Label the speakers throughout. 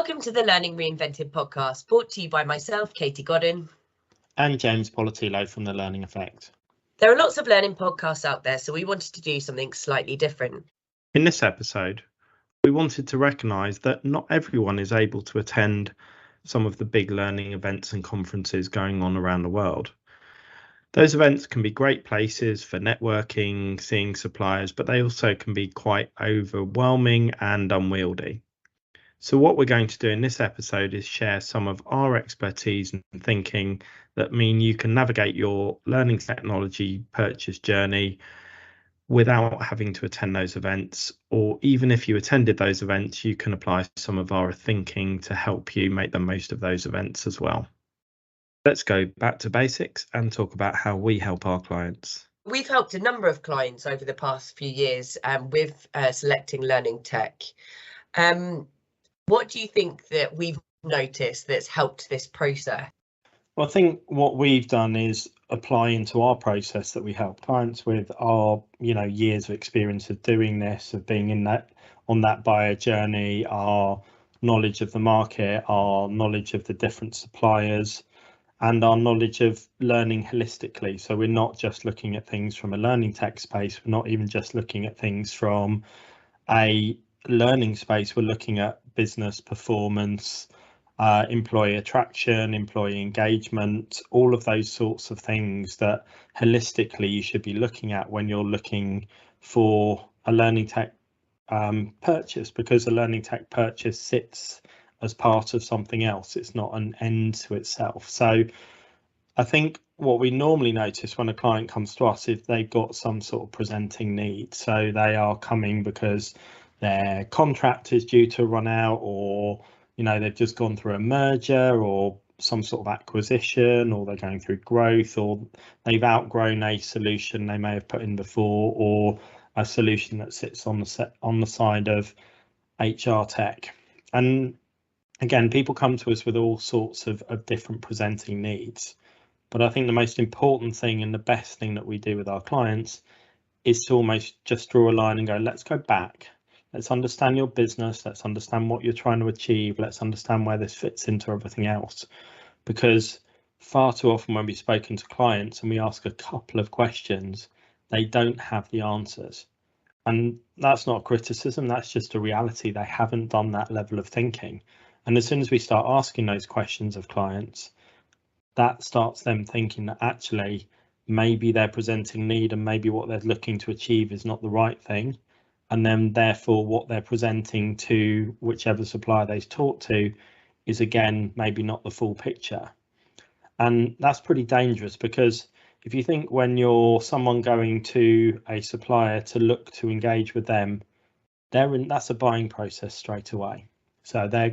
Speaker 1: Welcome to the Learning Reinvented podcast, brought to you by myself, Katie Godden.
Speaker 2: And James Politillo from The Learning Effect.
Speaker 1: There are lots of learning podcasts out there, so we wanted to do something slightly different.
Speaker 2: In this episode, we wanted to recognise that not everyone is able to attend some of the big learning events and conferences going on around the world. Those events can be great places for networking, seeing suppliers, but they also can be quite overwhelming and unwieldy. So what we're going to do in this episode is share some of our expertise and thinking that mean you can navigate your learning technology purchase journey without having to attend those events, or even if you attended those events, you can apply some of our thinking to help you make the most of those events as well. Let's go back to basics and talk about how we help our clients.
Speaker 1: We've helped a number of clients over the past few years with selecting learning tech. What do you think that we've noticed that's helped this process?
Speaker 2: Well, I think what we've done is apply into our process that we help clients with our, years of experience of doing this, of being on that buyer journey, our knowledge of the market, our knowledge of the different suppliers, and our knowledge of learning holistically. So we're not just looking at things from a learning tech space. We're not even just looking at things from a learning space. We're looking at business performance, employee attraction, employee engagement, all of those sorts of things that holistically you should be looking at when you're looking for a learning tech purchase, because a learning tech purchase sits as part of something else. It's not an end to itself. So I think what we normally notice when a client comes to us is they've got some sort of presenting need. So they are coming because their contract is due to run out, or they've just gone through a merger or some sort of acquisition, or they're going through growth, or they've outgrown a solution they may have put in before, or a solution that sits on the side of HR tech. And again, people come to us with all sorts of different presenting needs. But I think the most important thing and the best thing that we do with our clients is to almost just draw a line and go, let's go back. Let's understand your business. Let's understand what you're trying to achieve. Let's understand where this fits into everything else. Because far too often when we've spoken to clients and we ask a couple of questions, they don't have the answers. And that's not a criticism. That's just a reality. They haven't done that level of thinking. And as soon as we start asking those questions of clients, that starts them thinking that actually maybe their presenting need and maybe what they're looking to achieve is not the right thing. And then therefore what they're presenting to whichever supplier they've talked to is again maybe not the full picture. And that's pretty dangerous, because if you think when you're someone going to a supplier to look to engage with them, that's a buying process straight away. So they're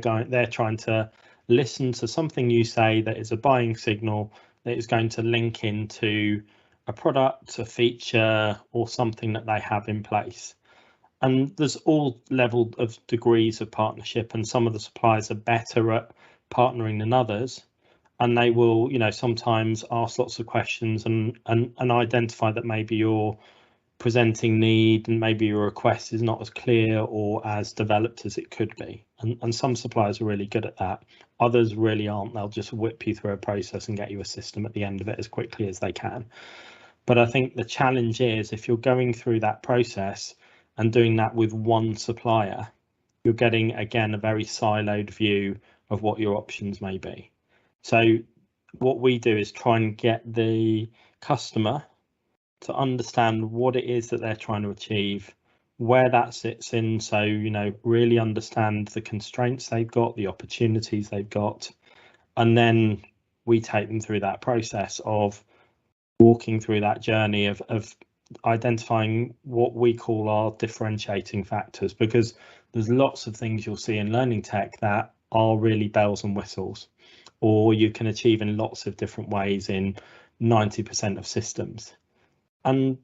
Speaker 2: trying to listen to something you say that is a buying signal that is going to link into a product, a feature, or something that they have in place. And there's all level of degrees of partnership, and some of the suppliers are better at partnering than others, and they will, sometimes ask lots of questions and identify that maybe your presenting need and maybe your request is not as clear or as developed as it could be. And some suppliers are really good at that. Others really aren't. They'll just whip you through a process and get you a system at the end of it as quickly as they can. But I think the challenge is, if you're going through that process and doing that with one supplier, you're getting, again, a very siloed view of what your options may be. So what we do is try and get the customer to understand what it is that they're trying to achieve, where that sits in. So, really understand the constraints they've got, the opportunities they've got. And then we take them through that process of walking through that journey of identifying what we call our differentiating factors, because there's lots of things you'll see in learning tech that are really bells and whistles, or you can achieve in lots of different ways in 90% of systems. And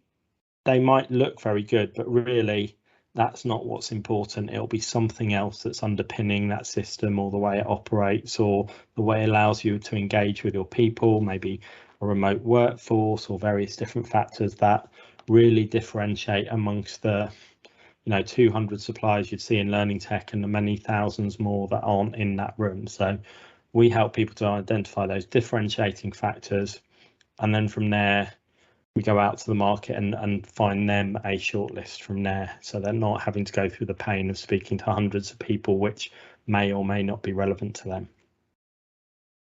Speaker 2: they might look very good, but really that's not what's important. It'll be something else that's underpinning that system, or the way it operates, or the way it allows you to engage with your people, maybe a remote workforce, or various different factors that really differentiate amongst the 200 suppliers you'd see in learning tech and the many thousands more that aren't in that room. So we help people to identify those differentiating factors, and then from there we go out to the market and find them a shortlist from there, so they're not having to go through the pain of speaking to hundreds of people which may or may not be relevant to them.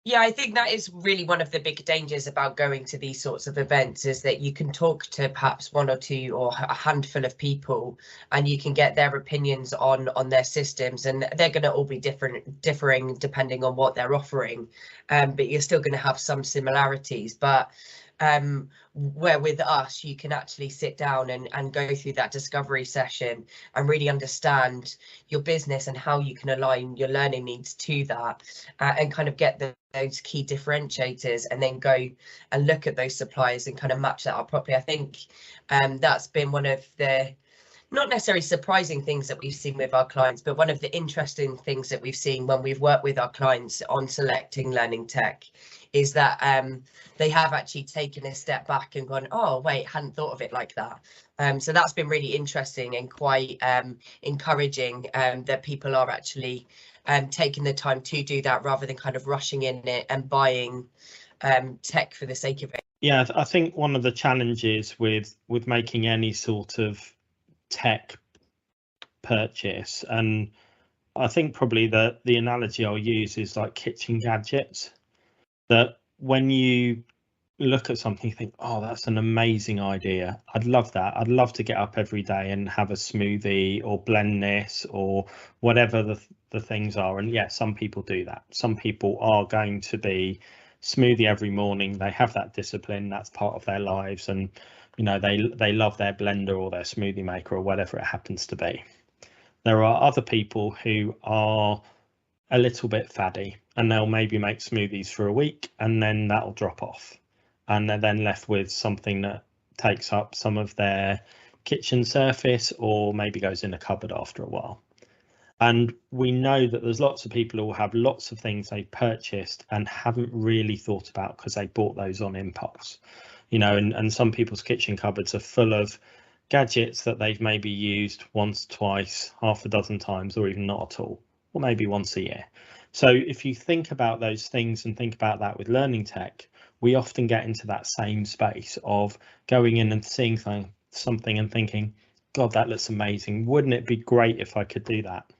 Speaker 1: Yeah, I think that is really one of the big dangers about going to these sorts of events, is that you can talk to perhaps one or two or a handful of people and you can get their opinions on their systems, and they're going to all be differing depending on what they're offering, but you're still going to have some similarities. But where with us, you can actually sit down and go through that discovery session and really understand your business and how you can align your learning needs to that, and kind of get those key differentiators, and then go and look at those suppliers and kind of match that up properly. I think that's been one of the not necessarily surprising things that we've seen with our clients, but one of the interesting things that we've seen when we've worked with our clients on selecting learning tech is that they have actually taken a step back and gone, oh wait, hadn't thought of it like that. So that's been really interesting and quite encouraging, that people are actually taking the time to do that rather than kind of rushing in it and buying tech for the sake of it.
Speaker 2: Yeah, I think one of the challenges with making any sort of tech purchase, and I think probably the analogy I'll use is like kitchen gadgets, that when you look at something you think, oh, that's an amazing idea, I'd love that, I'd love to get up every day and have a smoothie or blend this or whatever the things are. And yeah, some people do that. Some people are going to be smoothie every morning, they have that discipline, that's part of their lives, and they love their blender or their smoothie maker or whatever it happens to be. There are other people who are a little bit faddy and they'll maybe make smoothies for a week and then that'll drop off, and they're then left with something that takes up some of their kitchen surface or maybe goes in a cupboard after a while. And we know that there's lots of people who will have lots of things they've purchased and haven't really thought about because they bought those on impulse. And some people's kitchen cupboards are full of gadgets that they've maybe used once, twice, half a dozen times, or even not at all, or maybe once a year. So if you think about those things and think about that with learning tech, we often get into that same space of going in and seeing something and thinking, God, that looks amazing. Wouldn't it be great if I could do that?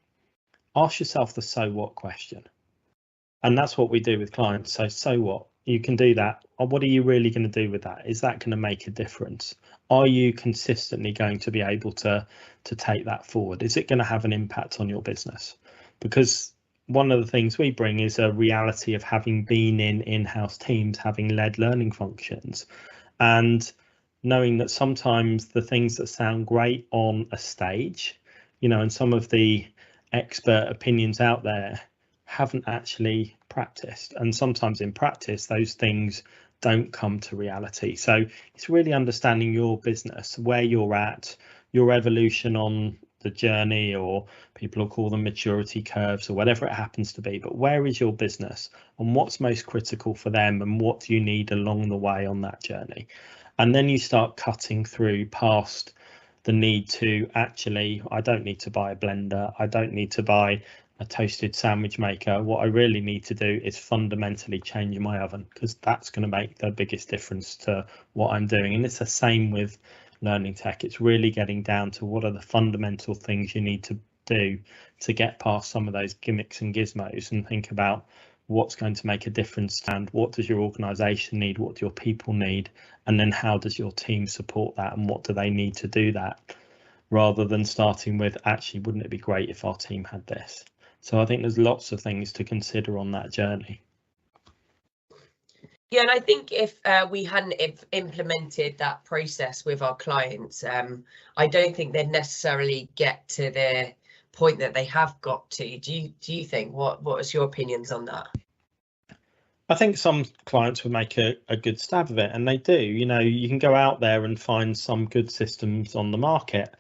Speaker 2: Ask yourself the so what question. And that's what we do with clients. So what? You can do that. What are you really going to do with that? Is that going to make a difference? Are you consistently going to be able to take that forward? Is it going to have an impact on your business? Because one of the things we bring is a reality of having been in in-house teams, having led learning functions, and knowing that sometimes the things that sound great on a stage, and some of the expert opinions out there haven't actually practiced, and sometimes in practice those things don't come to reality. So it's really understanding your business, where you're at, your evolution on the journey, or people will call them maturity curves or whatever it happens to be, but where is your business and what's most critical for them and what do you need along the way on that journey. And then you start cutting through past the need to actually, I don't need to buy a blender, I don't need to buy a toasted sandwich maker. What I really need to do is fundamentally change my oven, because that's going to make the biggest difference to what I'm doing. And it's the same with learning tech. It's really getting down to what are the fundamental things you need to do to get past some of those gimmicks and gizmos and think about what's going to make a difference, and what does your organization need, what do your people need, and then how does your team support that and what do they need to do that, rather than starting with, actually, wouldn't it be great if our team had this? So I think there's lots of things to consider on that journey.
Speaker 1: Yeah, and I think if we hadn't implemented that process with our clients, I don't think they'd necessarily get to the point that they have got to. Do you think? What was your opinions on that?
Speaker 2: I think some clients would make a good stab of it, and they do. You can go out there and find some good systems on the market,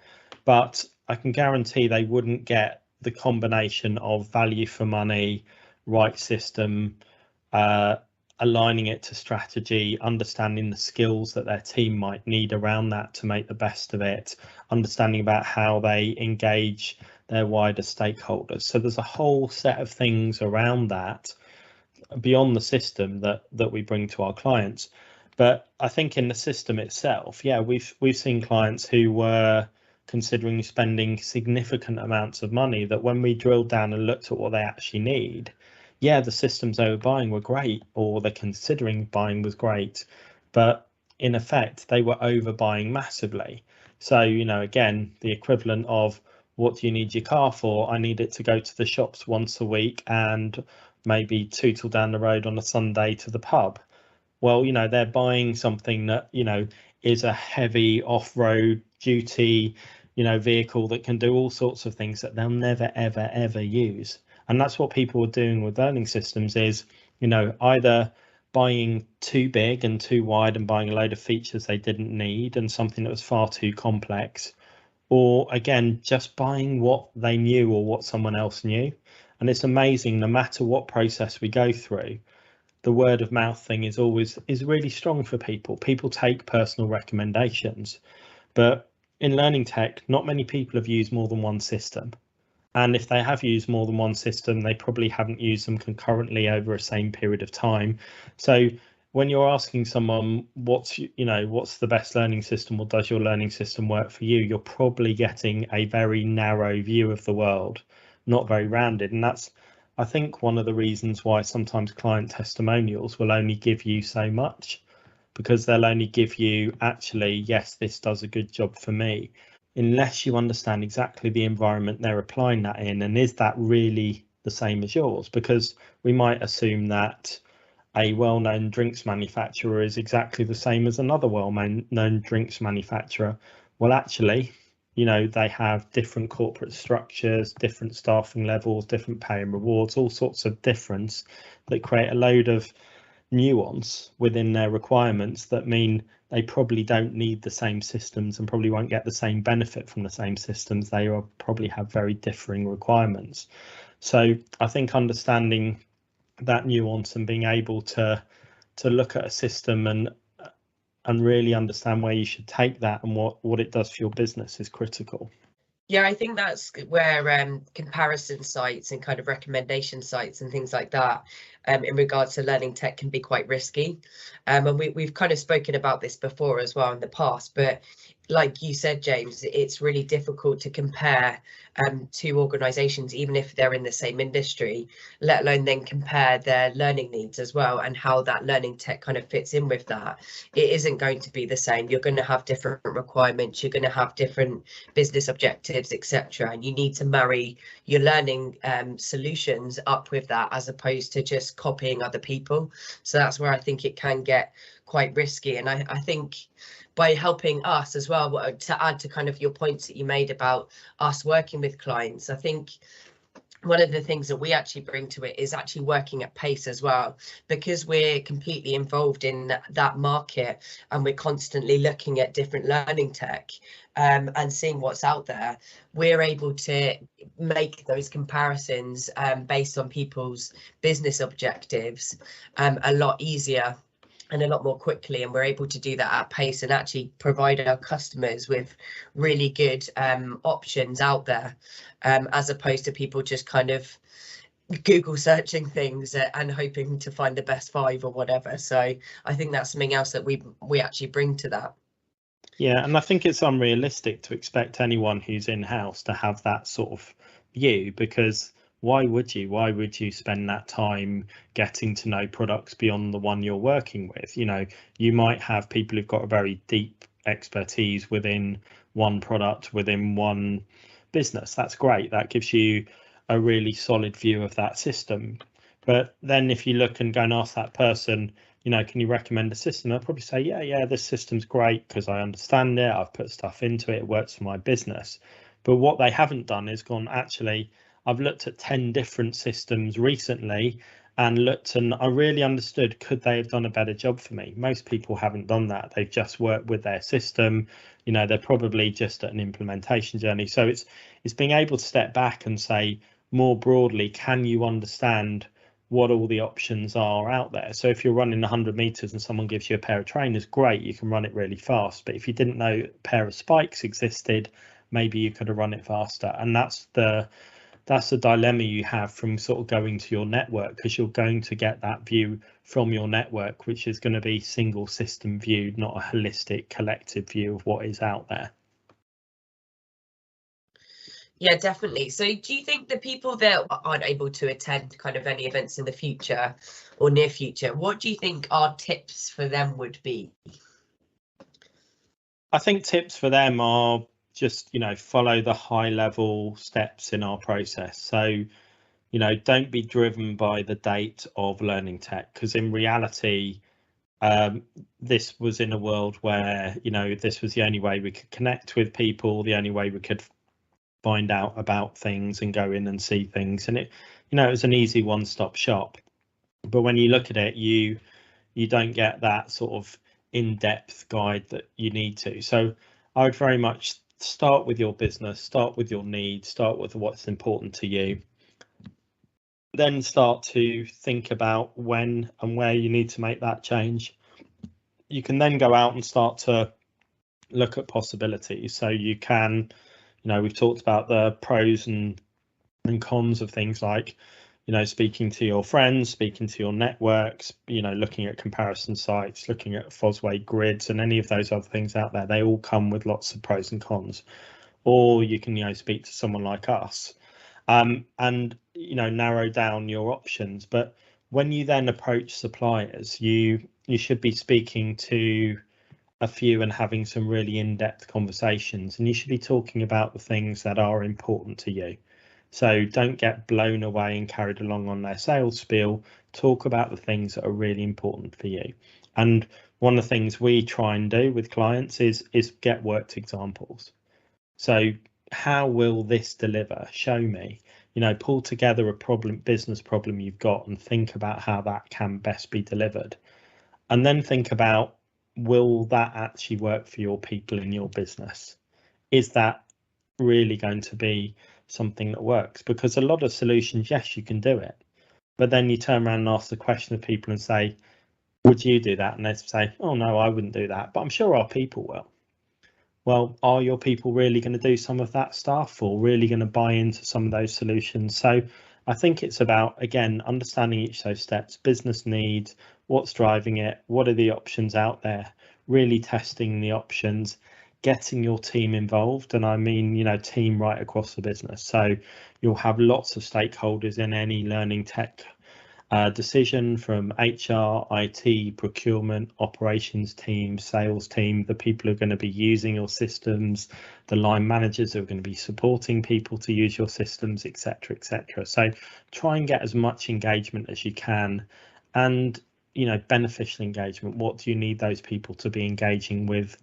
Speaker 2: but I can guarantee they wouldn't get the combination of value for money, right system, aligning it to strategy, understanding the skills that their team might need around that to make the best of it, understanding about how they engage their wider stakeholders. So there's a whole set of things around that beyond the system that we bring to our clients. But I think in the system itself, yeah, we've seen clients who were considering spending significant amounts of money that when we drilled down and looked at what they actually need, yeah, the systems they were buying were great, or they're considering buying was great, but in effect they were overbuying massively. So, you know, again, the equivalent of what do you need your car for? I need it to go to the shops once a week and maybe tootle down the road on a Sunday to the pub. Well, you know, they're buying something that, you know, is a heavy off-road duty, you know, vehicle that can do all sorts of things that they'll never, ever, ever use. And that's what people are doing with learning systems is, you know, either buying too big and too wide and buying a load of features they didn't need and something that was far too complex, or again, just buying what they knew or what someone else knew. And it's amazing, no matter what process we go through, the word of mouth thing is really strong for people. People take personal recommendations, but in learning tech, not many people have used more than one system. And if they have used more than one system, they probably haven't used them concurrently over a same period of time. So when you're asking someone what's the best learning system, or does your learning system work for you, you're probably getting a very narrow view of the world, not very rounded. And that's, I think, one of the reasons why sometimes client testimonials will only give you so much, because they'll only give you, actually, yes, this does a good job for me, unless you understand exactly the environment they're applying that in, and is that really the same as yours? Because we might assume that a well-known drinks manufacturer is exactly the same as another well-known drinks manufacturer. Well, actually, you know, they have different corporate structures, different staffing levels, different pay and rewards, all sorts of difference that create a load of nuance within their requirements that mean they probably don't need the same systems and probably won't get the same benefit from the same systems. They will probably have very differing requirements. So I think understanding that nuance and being able to look at a system and really understand where you should take that and what it does for your business is critical.
Speaker 1: Yeah, I think that's where comparison sites and kind of recommendation sites and things like that in regards to learning tech can be quite risky. And we've kind of spoken about this before as well in the past, but like you said, James, it's really difficult to compare two organizations, even if they're in the same industry, let alone then compare their learning needs as well and how that learning tech kind of fits in with that. It isn't going to be the same. You're going to have different requirements, you're going to have different business objectives, etc. And you need to marry your learning solutions up with that, as opposed to just copying other people. So that's where I think it can get quite risky. And I think by helping us as well, to add to kind of your points that you made about us working with clients, I think one of the things that we actually bring to it is actually working at pace as well, because we're completely involved in that market and we're constantly looking at different learning tech and seeing what's out there. We're able to make those comparisons based on people's business objectives a lot easier and a lot more quickly, and we're able to do that at pace and actually provide our customers with really good options out there, as opposed to people just kind of Google searching things and hoping to find the best five or whatever. So I think that's something else that we actually bring to that.
Speaker 2: Yeah, and I think it's unrealistic to expect anyone who's in-house to have that sort of view, because why would you spend that time getting to know products beyond the one you're working with? You know, you might have people who've got a very deep expertise within one product, within one business. That's great. That gives you a really solid view of that system. But then if you look and go and ask that person, you know, can you recommend a system? They'll probably say, yeah, this system's great because I understand it. I've put stuff into it. It works for my business. But what they haven't done is gone, actually, I've looked at 10 different systems recently and looked, and I really understood, could they have done a better job for me? Most people haven't done that. They've just worked with their system. You know, they're probably just at an implementation journey. So it's being able to step back and say more broadly, can you understand what all the options are out there. So if you're running 100 meters and someone gives you a pair of trainers, great, you can run it really fast. But if you didn't know a pair of spikes existed, maybe you could have run it faster. And that's the dilemma you have from sort of going to your network, because you're going to get that view from your network, which is going to be single system viewed, not a holistic collective view of what is out there.
Speaker 1: Yeah, definitely. So do you think the people that aren't able to attend kind of any events in the future or near future, what do you think our tips for them would be?
Speaker 2: I think tips for them are just, follow the high level steps in our process. So, don't be driven by the date of learning tech, because in reality, this was in a world where, this was the only way we could connect with people, the only way we could find out about things and go in and see things. And it was an easy one-stop shop. But when you look at it, you don't get that sort of in-depth guide that you need to. So I would very much start with your business, start with your needs, start with what's important to you. Then start to think about when and where you need to make that change. You can then go out and start to look at possibilities. So you can, we've talked about the pros and cons of things like, speaking to your friends, speaking to your networks, looking at comparison sites, looking at Fosway grids and any of those other things out there. They all come with lots of pros and cons. Or you can, speak to someone like us, and, narrow down your options. But when you then approach suppliers, you should be speaking to a few and having some really in-depth conversations, and you should be talking about the things that are important to you. So don't get blown away and carried along on their sales spiel. Talk about the things that are really important for you. And one of the things we try and do with clients is get worked examples. So how will this deliver? Show me. Pull together a business problem you've got and think about how that can best be delivered. And then think about, will that actually work for your people in your business? Is that really going to be something that works? Because a lot of solutions, yes, you can do it, but then you turn around and ask the question of people and say, would you do that? And they say, oh no, I wouldn't do that, but I'm sure our people will. Well, are your people really going to do some of that stuff, or really going to buy into some of those solutions? So I think it's about, again, understanding each of those steps: business needs, what's driving it, what are the options out there, really testing the options, getting your team involved. And I mean, team right across the business. So you'll have lots of stakeholders in any learning tech decision, from HR, IT, procurement, operations team, sales team, the people who are going to be using your systems, the line managers who are going to be supporting people to use your systems, etc., etc. So try and get as much engagement as you can, and beneficial engagement. What do you need those people to be engaging with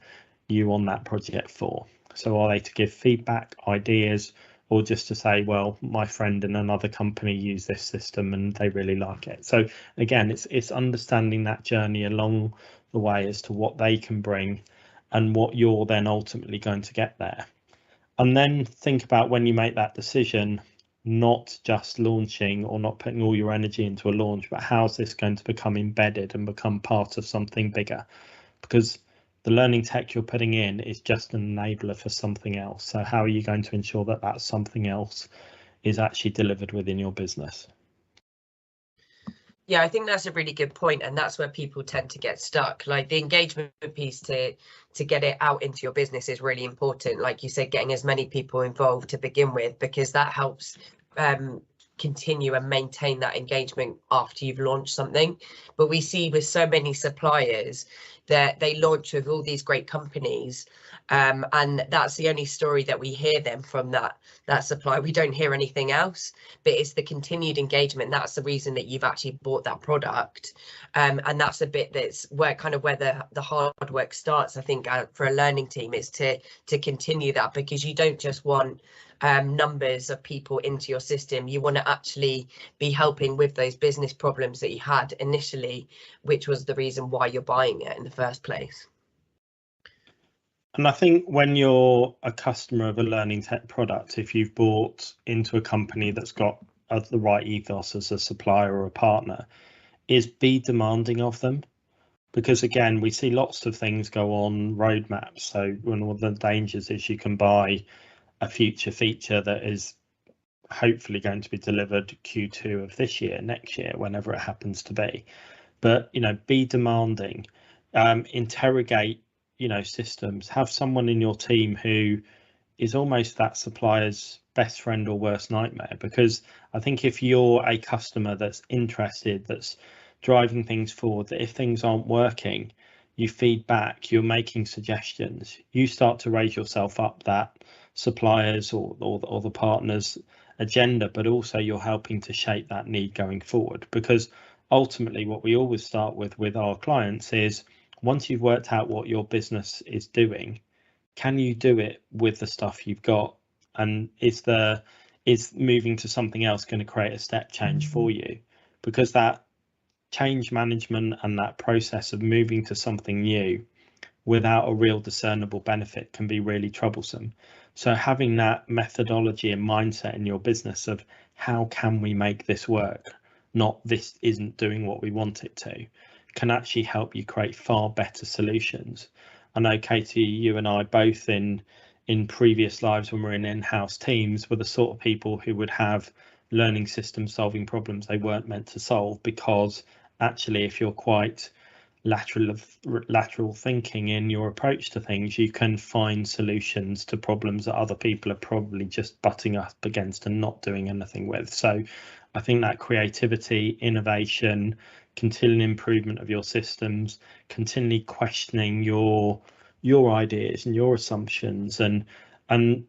Speaker 2: you on that project for? So are they to give feedback, ideas, or just to say, well, my friend in another company use this system and they really like it? So again, it's understanding that journey along the way as to what they can bring and what you're then ultimately going to get there. And then think about, when you make that decision, not just launching or not putting all your energy into a launch, but how's this going to become embedded and become part of something bigger? Because the learning tech you're putting in is just an enabler for something else. So how are you going to ensure that that something else is actually delivered within your business?
Speaker 1: Yeah, I think that's a really good point, and that's where people tend to get stuck. Like, the engagement piece to get it out into your business is really important. Like you said, getting as many people involved to begin with, because that helps continue and maintain that engagement after you've launched something. But we see with so many suppliers that they launch with all these great companies, and that's the only story that we hear them from that supply. We don't hear anything else, but it's the continued engagement. That's the reason that you've actually bought that product, and that's a bit that's where the hard work starts. I think for a learning team is to continue that, because you don't just want numbers of people into your system. You want to actually be helping with those business problems that you had initially, which was the reason why you're buying it in the first place.
Speaker 2: And I think when you're a customer of a learning tech product, if you've bought into a company that's got the right ethos as a supplier or a partner, is be demanding of them. Because again, we see lots of things go on roadmaps. So one of the dangers is you can buy a future feature that is hopefully going to be delivered Q2 of this year, next year, whenever it happens to be. But, you know, be demanding, interrogate, you know, systems, have someone in your team who is almost that supplier's best friend or worst nightmare. Because I think if you're a customer that's interested, that's driving things forward, that if things aren't working, you feed back, you're making suggestions, you start to raise yourself up that suppliers or the partners agenda, but also you're helping to shape that need going forward. Because ultimately what we always start with our clients is, once you've worked out what your business is doing, can you do it with the stuff you've got? And is moving to something else going to create a step change for you? Because that change management and that process of moving to something new without a real discernible benefit can be really troublesome. So having that methodology and mindset in your business of how can we make this work, not this isn't doing what we want it to, can actually help you create far better solutions. I know, Katie, you and I both in previous lives when we're in in-house teams were the sort of people who would have learning systems solving problems they weren't meant to solve, because actually if you're quite lateral thinking in your approach to things, you can find solutions to problems that other people are probably just butting up against and not doing anything with. So I think that creativity, innovation, continual improvement of your systems, continually questioning your ideas and your assumptions, and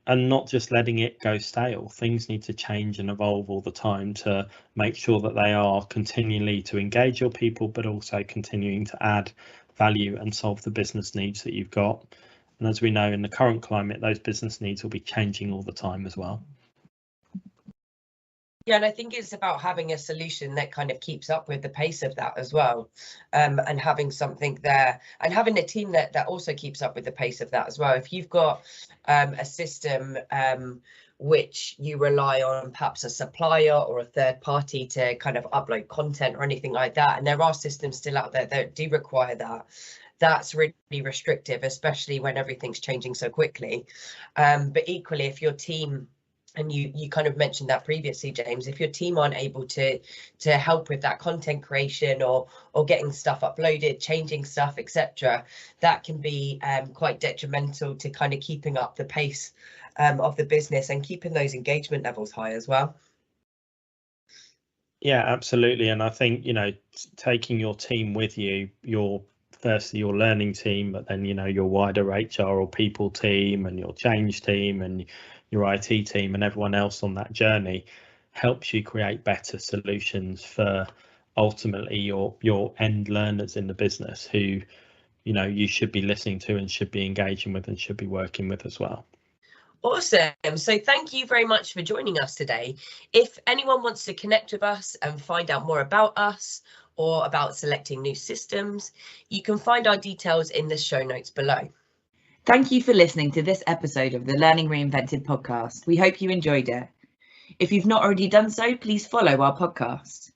Speaker 2: not just letting it go stale. Things need to change and evolve all the time to make sure that they are continually to engage your people, but also continuing to add value and solve the business needs that you've got. And as we know, in the current climate, those business needs will be changing all the time as well.
Speaker 1: Yeah, and I think it's about having a solution that kind of keeps up with the pace of that as well, and having something there and having a team that also keeps up with the pace of that as well. If you've got a system which you rely on perhaps a supplier or a third party to kind of upload content or anything like that, and there are systems still out there that do require that, that's really restrictive, especially when everything's changing so quickly. But equally, if your team, and you kind of mentioned that previously, James, if your team aren't able to help with that content creation or getting stuff uploaded, changing stuff, etc., that can be quite detrimental to kind of keeping up the pace of the business and keeping those engagement levels high as well.
Speaker 2: Yeah, absolutely. And I think, you know, taking your team with you, firstly your learning team, but then, you know, your wider HR or people team and your change team and your IT team and everyone else on that journey, helps you create better solutions for ultimately your end learners in the business, who, you know, you should be listening to and should be engaging with and should be working with as well.
Speaker 1: Awesome. So thank you very much for joining us today. If anyone wants to connect with us and find out more about us or about selecting new systems, you can find our details in the show notes below.
Speaker 3: Thank you for listening to this episode of the Learning Reinvented podcast. We hope you enjoyed it. If you've not already done so, please follow our podcast.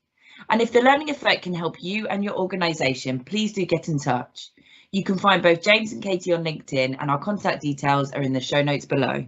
Speaker 3: And if the Learning Effect can help you and your organisation, please do get in touch. You can find both James and Katie on LinkedIn, and our contact details are in the show notes below.